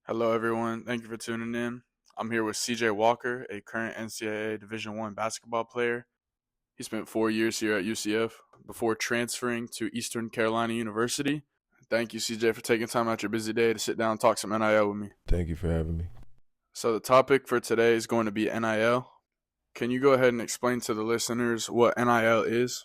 Hello, everyone. Thank you for tuning in. I'm here with CJ Walker, a current NCAA Division I basketball player. He spent 4 years here at UCF before transferring to Eastern Carolina University. Thank you, CJ, for taking time out your busy day to sit down and talk some NIL with me. Thank you for having me. So, the topic for today is going to be NIL. Can you go ahead and explain to the listeners what NIL is?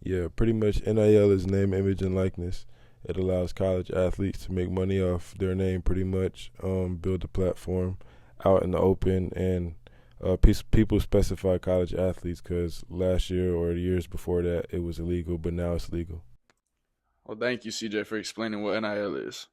Yeah, pretty much NIL is name, image, and likeness. It allows college athletes to make money off their name pretty much, build a platform out in the open, and people specify college athletes because last year or the years before that it was illegal, but now it's legal. Well, thank you, CJ, for explaining what NIL is.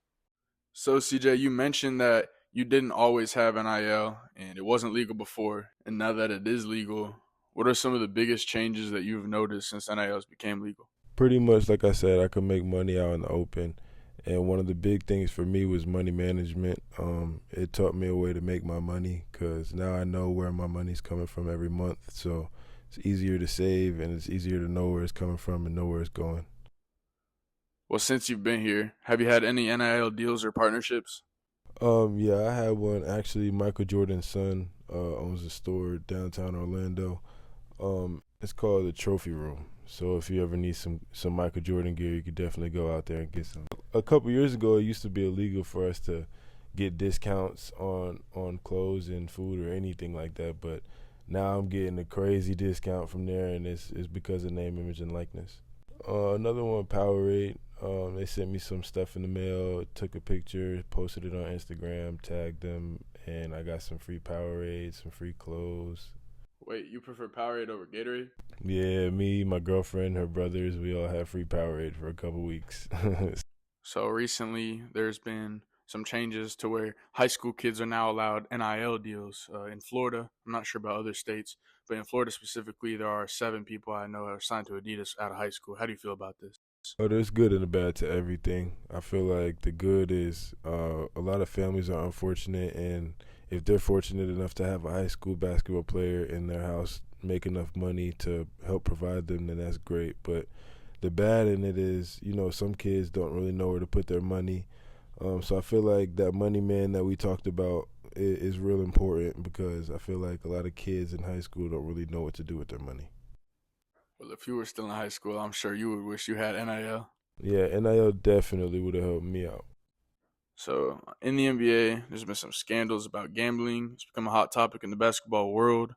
So, CJ, you mentioned that you didn't always have NIL and it wasn't legal before, and now that it is legal, what are some of the biggest changes that you've noticed since NIL has became legal? Pretty much, like I said, I could make money out in the open. And one of the big things for me was money management. It taught me a way to make my money because now I know where my money's coming from every month. So it's easier to save and it's easier to know where it's coming from and know where it's going. Well, since you've been here, have you had any NIL deals or partnerships? Yeah, I had one. Actually, Michael Jordan's son owns a store downtown Orlando. It's called the Trophy Room. So if you ever need some Michael Jordan gear, you could definitely go out there and get some. A couple years ago, it used to be illegal for us to get discounts on clothes and food or anything like that. But now I'm getting a crazy discount from there, and it's because of name, image, and likeness. Another one, Powerade. They sent me some stuff in the mail, took a picture, posted it on Instagram, tagged them, and I got some free Powerade, some free clothes. Wait, you prefer Powerade over Gatorade? Yeah, me, my girlfriend, her brothers, we all have free Powerade for a couple weeks. So recently, there's been some changes to where high school kids are now allowed NIL deals in Florida. I'm not sure about other states, but in Florida specifically, there are 7 people I know are signed to Adidas out of high school. How do you feel about this? Oh, there's good and a bad to everything. I feel like the good is a lot of families are unfortunate, and if they're fortunate enough to have a high school basketball player in their house make enough money to help provide them, then that's great. But the bad in it is, some kids don't really know where to put their money. So I feel like that money man that we talked about is real important because I feel like a lot of kids in high school don't really know what to do with their money. Well, if you were still in high school, I'm sure you would wish you had NIL. Yeah, NIL definitely would have helped me out. So in the NBA, there's been some scandals about gambling. It's become a hot topic in the basketball world.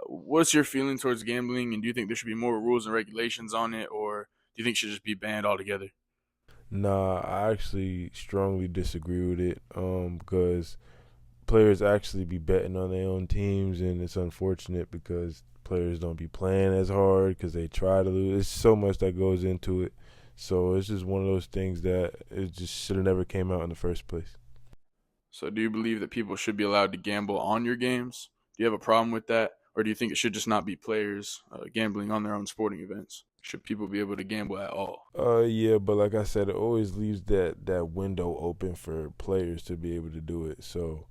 What's your feeling towards gambling, and do you think there should be more rules and regulations on it, or do you think it should just be banned altogether? Nah, I actually strongly disagree with it because players actually be betting on their own teams, and it's unfortunate because players don't be playing as hard because they try to lose. There's so much that goes into it. So it's just one of those things that it just should have never came out in the first place. So do you believe that people should be allowed to gamble on your games? Do you have a problem with that, or do you think it should just not be players gambling on their own sporting events? Should people be able to gamble at all? Yeah, but like I said, it always leaves that window open for players to be able to do it. So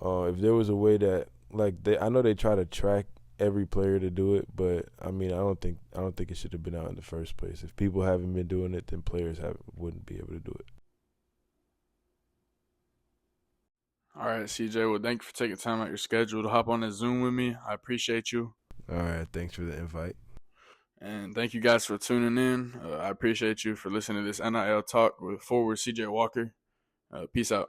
if there was a way that I know they try to track every player to do it, but I mean I don't think it should have been out in the first place. If people haven't been doing it, then players wouldn't be able to do it. All right, CJ. Well, thank you for taking time out your schedule to hop on this Zoom with me. I appreciate you. All right, thanks for the invite. And thank you guys for tuning in. I appreciate you for listening to this NIL talk with forward CJ Walker. Peace out.